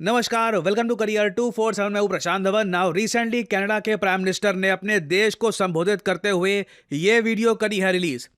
नमस्कार, welcome to career 247। मैं हूं प्रशांत धवन। नाउ रिसेंटली कनाडा के प्राइम मिनिस्टर ने अपने देश को संबोधित करते हुए ये वीडियो करी है रिलीज।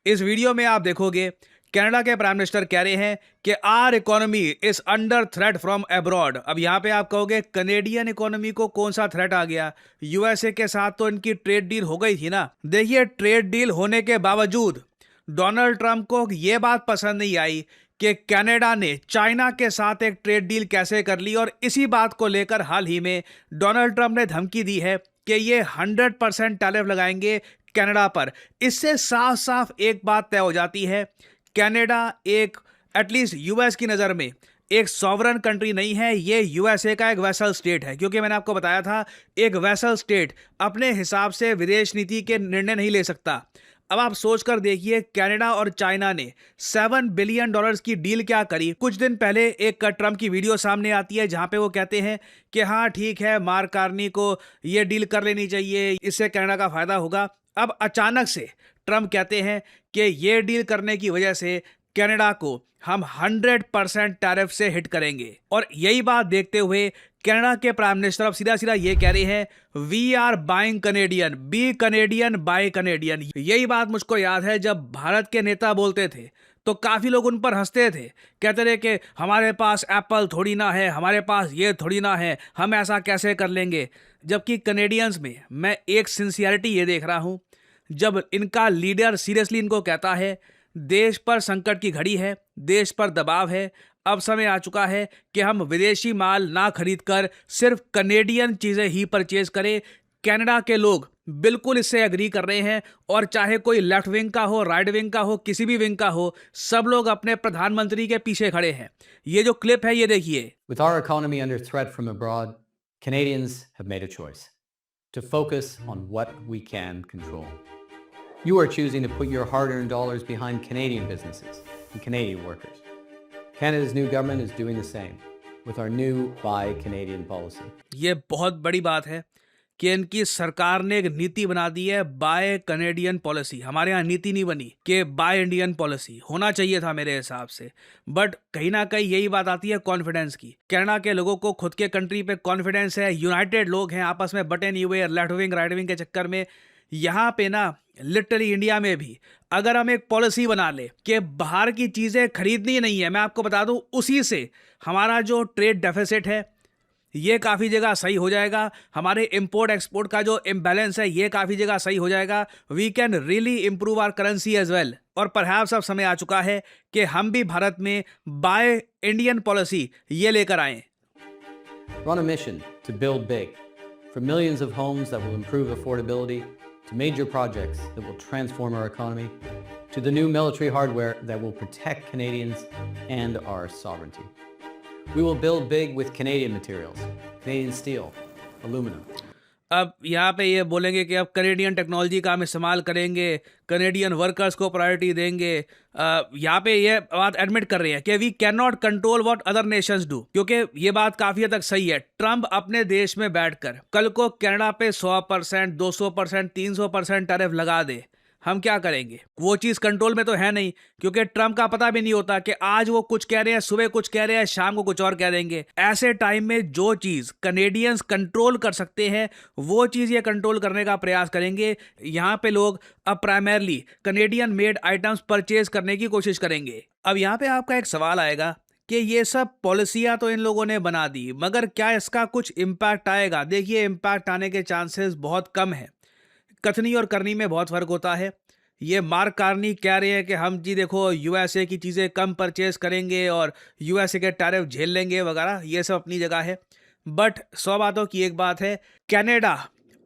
इस वीडियो में आप देखोगे कनाडा के प्राइम मिनिस्टर कह रहे हैं कि our economy is under threat from abroad. अब यहाँ पे आप कहोगे कनेडियन इकोनॉमी को कौन सा थ्रेट आ गया? यूएसए के साथ तो इनकी ट्रेड डील हो गई थी ना। देखिए, ट्रेड डील होने के बावजूद डोनाल्ड ट्रंप को यह बात पसंद नहीं आई कि कनाडा ने चाइना के साथ एक ट्रेड डील कैसे कर ली, और इसी बात को लेकर हाल ही में डोनाल्ड ट्रंप ने धमकी दी है कि ये 100% टैरिफ लगाएंगे कनाडा पर। इससे साफ साफ एक बात तय हो जाती है, कनाडा एक एटलीस्ट यूएस की नज़र में एक सॉवरन कंट्री नहीं है, ये यूएसए का एक वैसल स्टेट है। क्योंकि मैंने आपको बताया था, एक वैसल स्टेट अपने हिसाब से विदेश नीति के निर्णय नहीं ले सकता। अब आप सोचकर देखिए, कनाडा और चाइना ने $7 बिलियन की डील क्या करी। कुछ दिन पहले एक ट्रंप की वीडियो सामने आती है जहां पे वो कहते हैं कि हाँ ठीक है, मार्क कार्नी को ये डील कर लेनी चाहिए, इससे कनाडा का फायदा होगा। अब अचानक से ट्रंप कहते हैं कि ये डील करने की वजह से कनाडा को हम 100% टैरिफ से हिट करेंगे। और यही बात देखते हुए कनाडा के प्राइम मिनिस्टर अब सीधा सीधा ये कह रहे हैं, we are buying Canadian, be Canadian, buy Canadian. यही बात मुझको याद है, जब भारत के नेता बोलते थे तो काफी लोग उन पर हंसते थे, कहते थे कि हमारे पास एप्पल थोड़ी ना है, हमारे पास ये थोड़ी ना है, हम ऐसा कैसे कर लेंगे। जबकि कनेडियंस में मैं एक सिंसियरिटी ये देख रहा हूं, जब इनका लीडर सीरियसली इनको कहता है देश पर संकट की घड़ी है, देश पर दबाव है, अब समय आ चुका है कि हम विदेशी माल ना खरीद कर सिर्फ कनेडियन चीजें ही परचेज करें। कनाडा के लोग बिल्कुल इससे एग्री कर रहे हैं, और चाहे कोई लेफ्ट विंग का हो, राइट विंग का हो, किसी भी विंग का हो, सब लोग अपने प्रधानमंत्री के पीछे खड़े हैं। ये जो क्लिप है ये देखिए। With our economy under threat from abroad, Canadians have made a choice to focus on what we can control. You are choosing to put your hard-earned dollars behind Canadian businesses and Canadian workers. Canada's new government is doing the same with our new Buy Canadian policy. ये बहुत बड़ी बात है कि इनकी सरकार ने एक नीति बना दी है, बाय कनेडियन पॉलिसी। हमारे यहाँ नीति नहीं बनी कि बाय इंडियन पॉलिसी। होना चाहिए था मेरे हिसाब से, बट कहीं ना कहीं यही बात आती है कॉन्फिडेंस की। कनाडा के लोगों को खुद के कंट्री पे कॉन्फिडेंस है, यूनाइटेड लोग हैं, आपस में बटे नहीं हुए लेफ्ट विंग राइट विंग के चक्कर में। यहाँ पे ना लिटरली इंडिया में भी अगर हम एक पॉलिसी बना ले कि बाहर की चीज़ें खरीदनी नहीं है, मैं आपको बता दूं, उसी से हमारा जो ट्रेड डेफिसिट है ये काफ़ी जगह सही हो जाएगा, हमारे इंपोर्ट एक्सपोर्ट का जो इम्बैलेंस है ये काफ़ी जगह सही हो जाएगा। We can really improve our currency as well. और परहैप्स अब समय आ चुका है कि हम भी भारत में बाय इंडियन पॉलिसी ये लेकर आएँ। We're on a mission to build big, from millions of homes that will improve affordability, to major projects that will transform our economy, to the new military hardware that will protect Canadians and our sovereignty. We will build big with Canadian materials, Canadian steel, aluminum. अब यहाँ पे ये बोलेंगे कि अब Canadian technology का हम इस्तेमाल करेंगे, कनेडियन वर्कर्स को प्रायोरिटी देंगे। यहाँ पे ये बात एडमिट कर रहे हैं कि we can not control what other nations do, क्योंकि ये बात काफ़ी हद तक सही है। ट्रंप अपने देश में बैठकर कल को कनाडा पे 100%, 200%, 300% टैरिफ लगा दे, हम क्या करेंगे? वो चीज़ कंट्रोल में तो है नहीं, क्योंकि ट्रंप का पता भी नहीं होता कि आज वो कुछ कह रहे हैं, सुबह कुछ कह रहे हैं, शाम को कुछ और कह देंगे। ऐसे टाइम में जो चीज़ कनेडियंस कंट्रोल कर सकते हैं वो चीज़ ये कंट्रोल करने का प्रयास करेंगे। यहाँ पे लोग अब primarily Canadian made items purchase करने की कोशिश करेंगे। अब यहाँ पे आपका एक सवाल आएगा कि ये सब पॉलिसियाँ तो इन लोगों ने बना दी, मगर क्या इसका कुछ इम्पैक्ट आएगा? देखिए, इम्पैक्ट आने के चांसेस बहुत कम है। कथनी और करनी में बहुत फ़र्क होता है। ये मार्क कार्नी कह रहे हैं कि हम जी देखो यूएसए की चीज़ें कम परचेज करेंगे और यूएसए के टैरिफ झेल लेंगे वगैरह, ये सब अपनी जगह है। बट 100 बातों की एक बात है, कनाडा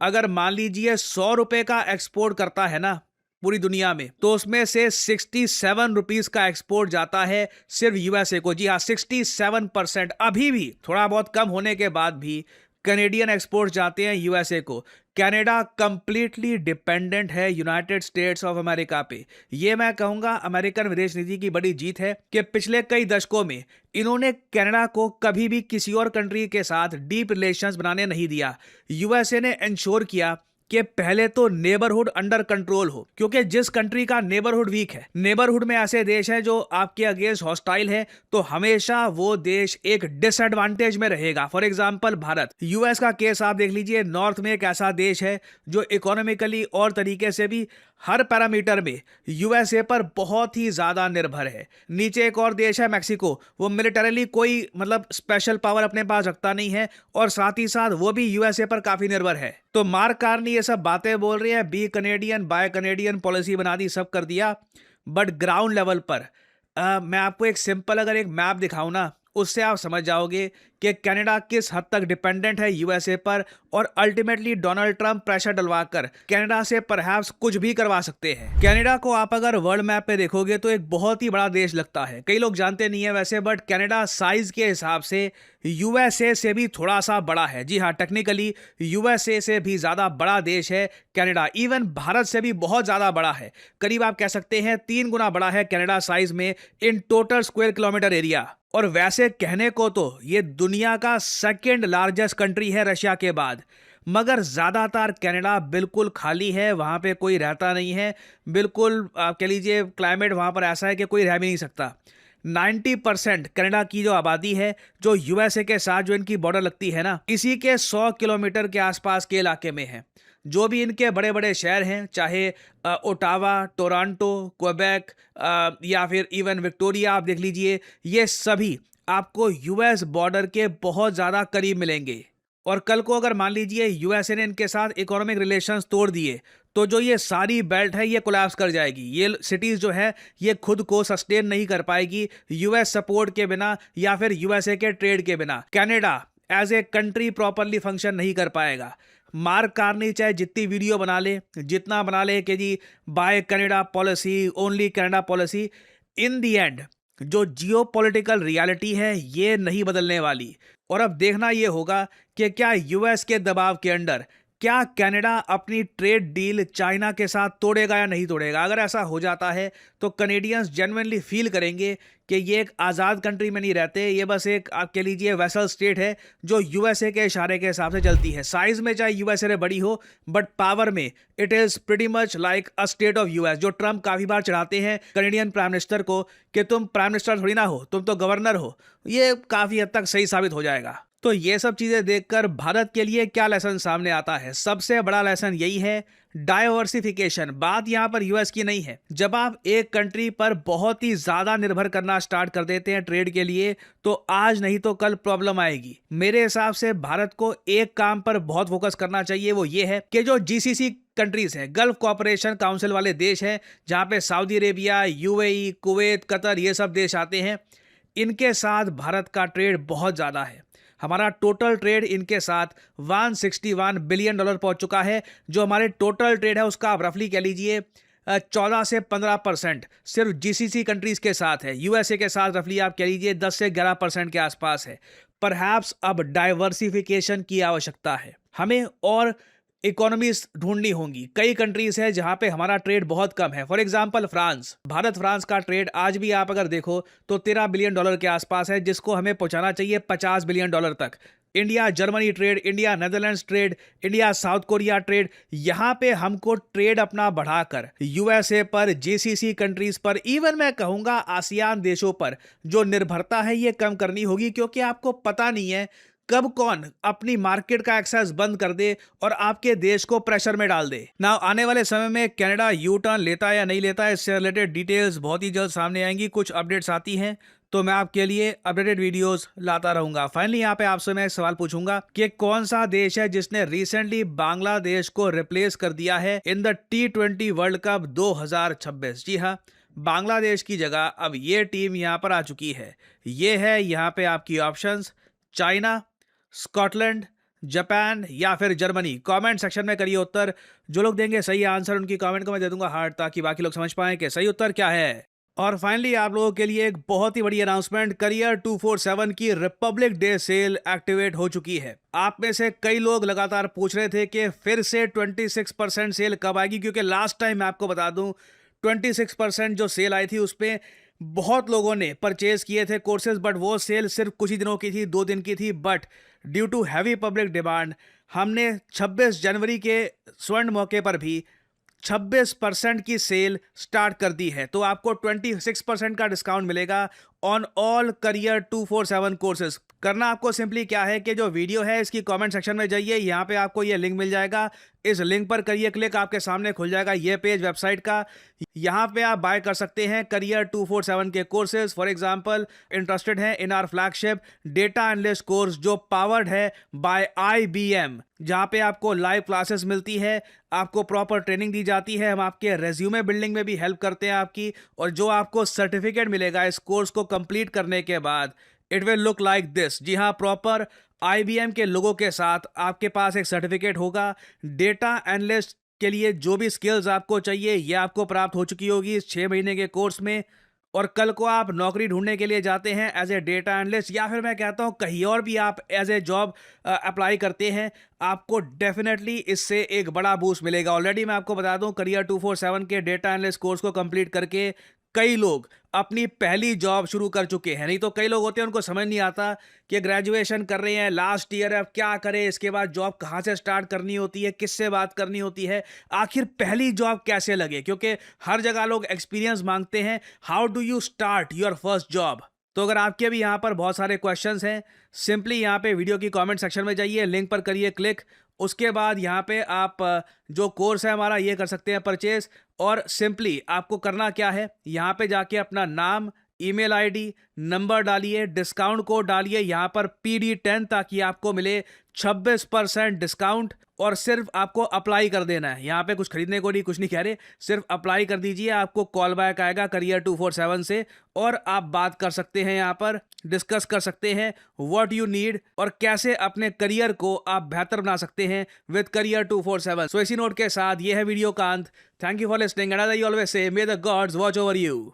अगर मान लीजिए 100 रुपये का एक्सपोर्ट करता है ना पूरी दुनिया में, तो उसमें से 67 रुपीज़ का एक्सपोर्ट जाता है सिर्फ यूएसए को। जी हाँ, 67%। अभी भी थोड़ा बहुत कम होने के बाद भी कनेडियन एक्सपोर्ट जाते हैं यूएसए को। कनाडा कंप्लीटली डिपेंडेंट है यूनाइटेड स्टेट्स ऑफ अमेरिका पे। ये मैं कहूँगा अमेरिकन विदेश नीति की बड़ी जीत है कि पिछले कई दशकों में इन्होंने कनाडा को कभी भी किसी और कंट्री के साथ डीप रिलेशंस बनाने नहीं दिया। यूएसए ने इंश्योर किया कि पहले तो नेबरहुड अंडर कंट्रोल हो, क्योंकि जिस कंट्री का नेबरहुड वीक है, नेबरहुड में ऐसे देश हैं जो आपके अगेंस्ट हॉस्टाइल है, तो हमेशा वो देश एक डिसएडवांटेज में रहेगा। फॉर एग्जांपल भारत, यूएस का केस आप देख लीजिए, नॉर्थ में एक ऐसा देश है जो इकोनॉमिकली और तरीके से भी हर पैरामीटर में यूएसए पर बहुत ही ज्यादा निर्भर है। नीचे एक और देश है मैक्सिको, वो मिलिटरीली कोई मतलब स्पेशल पावर अपने पास रखता नहीं है और साथ ही साथ वो भी यूएसए पर काफी निर्भर है। तो मार्क कार्नी ये सब बातें बोल रही है, be Canadian buy Canadian policy बना दी, सब कर दिया, बट ग्राउंड लेवल पर मैं आपको एक सिंपल अगर एक मैप दिखाऊं ना, उससे आप समझ जाओगे कि कनाडा किस हद तक डिपेंडेंट है यूएसए पर, और अल्टीमेटली डोनाल्ड ट्रंप प्रेशर डलवाकर कनाडा से परहैप्स कुछ भी करवा सकते हैं। कनाडा को आप अगर वर्ल्ड मैप पे देखोगे तो एक बहुत ही बड़ा देश लगता है, कई लोग जानते नहीं है वैसे, बट कनाडा साइज के हिसाब से यूएसए से भी थोड़ा सा बड़ा है। जी हाँ, टेक्निकली यूएसए से भी ज्यादा बड़ा देश है कनाडा, इवन भारत से भी बहुत ज्यादा बड़ा है। करीब आप कह सकते हैं 3 गुना बड़ा है कनाडा साइज में in total square kilometre area. और वैसे कहने को तो ये दुनिया का सेकंड लार्जेस्ट कंट्री है रशिया के बाद, मगर ज्यादातर कनाडा बिल्कुल खाली है, वहां पे कोई रहता नहीं है। बिल्कुल आप कह लीजिए क्लाइमेट वहां पर ऐसा है कि कोई रह भी नहीं सकता। 90% कनाडा की जो आबादी है, जो यूएसए के साथ जो इनकी बॉर्डर लगती है ना, इसी के 100 किलोमीटर के आसपास के इलाके में है। जो भी इनके बड़े बड़े शहर हैं, चाहे ओटावा, टोरंटो, क्वेबेक या फिर इवन विक्टोरिया आप देख लीजिए, ये सभी आपको यूएस बॉर्डर के बहुत ज़्यादा करीब मिलेंगे। और कल को अगर मान लीजिए यूएसए ने इनके साथ इकोनॉमिक रिलेशंस तोड़ दिए, तो जो ये सारी बेल्ट है ये कोलैप्स कर जाएगी। ये सिटीज़ जो है ये खुद को सस्टेन नहीं कर पाएगी यूएस सपोर्ट के बिना या फिर यूएसए के ट्रेड के बिना। Canada as a country properly function नहीं कर पाएगा। मार्क कार्नी चाहे जितनी वीडियो बना ले, जितना बना ले कि जी buy Canada policy, only Canada policy, in the end जो जियोपॉलिटिकल रियलिटी है ये नहीं बदलने वाली। और अब देखना ये होगा कि क्या यूएस के दबाव के अंडर क्या कनाडा अपनी ट्रेड डील चाइना के साथ तोड़ेगा या नहीं तोड़ेगा। अगर ऐसा हो जाता है तो कनेडियंस जेन्युइनली फील करेंगे कि ये एक आज़ाद कंट्री में नहीं रहते, ये बस एक आप कह लीजिए वेसल स्टेट है जो यूएसए के इशारे के हिसाब से चलती है। साइज में चाहे यूएसए से बड़ी हो, बट पावर में it is pretty much like a state of US. जो ट्रंप काफ़ी बार चढ़ाते हैं कनेडियन प्राइम मिनिस्टर को कि तुम प्राइम मिनिस्टर थोड़ी ना हो, तुम तो गवर्नर हो, ये काफ़ी हद तक सही साबित हो जाएगा। तो ये सब चीज़ें देखकर भारत के लिए क्या लेसन सामने आता है? सबसे बड़ा लेसन यही है, डाइवर्सिफिकेशन। बात यहाँ पर यूएस की नहीं है। जब आप एक कंट्री पर बहुत ही ज़्यादा निर्भर करना स्टार्ट कर देते हैं ट्रेड के लिए, तो आज नहीं तो कल प्रॉब्लम आएगी। मेरे हिसाब से भारत को एक काम पर बहुत फोकस करना चाहिए, वो ये है कि जो जीसीसी कंट्रीज हैं, गल्फ कोऑपरेशन काउंसिल वाले देश हैं, जहाँ पे Saudi Arabia, UAE, Kuwait, Qatar, ये सब देश आते हैं, इनके साथ भारत का ट्रेड बहुत ज़्यादा है। हमारा टोटल ट्रेड इनके साथ $161 बिलियन पहुंच चुका है। जो हमारे टोटल ट्रेड है उसका आप रफली कह लीजिए 14 से 15% सिर्फ जीसीसी कंट्रीज के साथ है। यूएसए के साथ रफली आप कह लीजिए 10 से 11% के आसपास है। परहैप्स अब डाइवर्सिफिकेशन की आवश्यकता है, हमें और इकोनॉमीज ढूंढनी होंगी। कई कंट्रीज है जहां पे हमारा ट्रेड बहुत कम है। For example France, Bharat France का ट्रेड आज भी आप अगर देखो तो $13 बिलियन के आसपास है, जिसको हमें पहुंचाना चाहिए $50 बिलियन तक। India Germany trade, India Netherlands trade, India south Korea trade, यहाँ पे हमको ट्रेड अपना बढ़ाकर यूएसए पर, जीसीसी कंट्रीज पर, इवन मैं कहूँगा आसियान देशों पर जो निर्भरता है ये कम करनी होगी, क्योंकि आपको पता नहीं है कब कौन अपनी मार्केट का एक्सेस बंद कर दे और आपके देश को प्रेशर में डाल दे ना। आने वाले समय में कनाडा यू टर्न लेता है या नहीं लेता है, इससे रिलेटेड डिटेल्स बहुत ही जल्द सामने आएंगी। कुछ अपडेट्स आती हैं तो मैं आपके लिए अपडेटेड वीडियोस लाता रहूंगा। फाइनली यहाँ पे आपसे मैं एक सवाल पूछूंगा कि कौन सा देश है जिसने रिसेंटली बांग्लादेश को रिप्लेस कर दिया है in the T20 world cup 2026। जी हाँ, बांग्लादेश की जगह अब ये टीम यहाँ पर आ चुकी है। ये है यहाँ पे आपकी ऑप्शंस, चाइना, स्कॉटलैंड, जापान या फिर जर्मनी। कमेंट सेक्शन में करिए उत्तर। जो लोग देंगे सही आंसर उनकी कमेंट को मैं दे दूंगा हार्ट, ताकि बाकी लोग समझ पाएं कि सही उत्तर क्या है। और फाइनली आप लोगों के लिए एक बहुत ही बड़ी अनाउंसमेंट, करियर 247 की रिपब्लिक डे सेल एक्टिवेट हो चुकी है। आप में से कई लोग लगातार पूछ रहे थे कि फिर से 26% सेल कब आएगी, क्योंकि लास्ट टाइम मैं आपको बता दूं 26% जो सेल आई थी उस पर बहुत लोगों ने परचेज किए थे कोर्सेज, बट वो सेल सिर्फ कुछ ही दिनों की थी, 2 दिन की थी। But due to heavy public demand हमने 26 जनवरी के स्वर्ण मौके पर भी 26% की सेल स्टार्ट कर दी है। तो आपको 26% का डिस्काउंट मिलेगा ऑन ऑल करियर 247 कोर्सेज। करना आपको सिंपली क्या है कि जो वीडियो है इसकी कमेंट सेक्शन में जाइए, यहाँ पे आपको ये लिंक मिल जाएगा, इस लिंक पर करिए क्लिक, आपके सामने खुल जाएगा ये पेज वेबसाइट का। यहाँ पे आप बाय कर सकते हैं करियर 247 के कोर्सेज। फॉर एग्जांपल इंटरेस्टेड हैं in our flagship data analyst course जो पावर्ड है बाय IBM, जहाँ पे आपको लाइव क्लासेस मिलती है, आपको प्रॉपर ट्रेनिंग दी जाती है, हम आपके रेज्यूमे बिल्डिंग में भी हेल्प करते हैं आपकी, और जो आपको सर्टिफिकेट मिलेगा इस कोर्स को कंप्लीट करने के बाद it will look like this. जी हाँ, प्रॉपर IBM के लोगों के साथ आपके पास एक सर्टिफिकेट होगा। डेटा एनालिस्ट के लिए जो भी स्किल्स आपको चाहिए ये आपको प्राप्त हो चुकी होगी इस 6 महीने के कोर्स में। और कल को आप नौकरी ढूंढने के लिए जाते हैं एज ए डेटा एनालिस्ट, या फिर मैं कहता हूं कहीं और भी आप एज ए जॉब अप्लाई करते हैं, आपको डेफिनेटली इससे एक बड़ा बूस्ट मिलेगा। ऑलरेडी मैं आपको बता दूं करियर 247 के डेटा एनालिस्ट कोर्स को कंप्लीट करके कई लोग अपनी पहली जॉब शुरू कर चुके हैं। नहीं तो कई लोग होते हैं उनको समझ नहीं आता कि ग्रेजुएशन कर रहे हैं, लास्ट ईयर है, अब क्या करें, इसके बाद जॉब कहाँ से स्टार्ट करनी होती है, किससे बात करनी होती है, आखिर पहली जॉब कैसे लगे, क्योंकि हर जगह लोग एक्सपीरियंस मांगते हैं। How do you start your first job? तो अगर आपके भी यहाँ पर बहुत सारे क्वेश्चंस हैं, सिंपली यहाँ पे वीडियो की कमेंट सेक्शन में जाइए, लिंक पर करिए क्लिक, उसके बाद यहाँ पे आप जो कोर्स है हमारा ये कर सकते हैं परचेज। और सिंपली आपको करना क्या है, यहाँ पे जाके अपना नाम, ईमेल आईडी, नंबर डालिए, डिस्काउंट कोड डालिए यहाँ पर PD10, ताकि आपको मिले 26% डिस्काउंट। और सिर्फ आपको अप्लाई कर देना है, यहाँ पे कुछ खरीदने को नहीं, कुछ नहीं कह रहे, सिर्फ अप्लाई कर दीजिए। आपको कॉल बैक आएगा करियर 247 से, और आप बात कर सकते हैं, यहाँ पर डिस्कस कर सकते हैं व्हाट यू नीड और कैसे अपने करियर को आप बेहतर बना सकते हैं विद करियर 247। सो इसी नोट के साथ ये है वीडियो का अंत। Thank you for listening and as I always say, may the gods watch over you.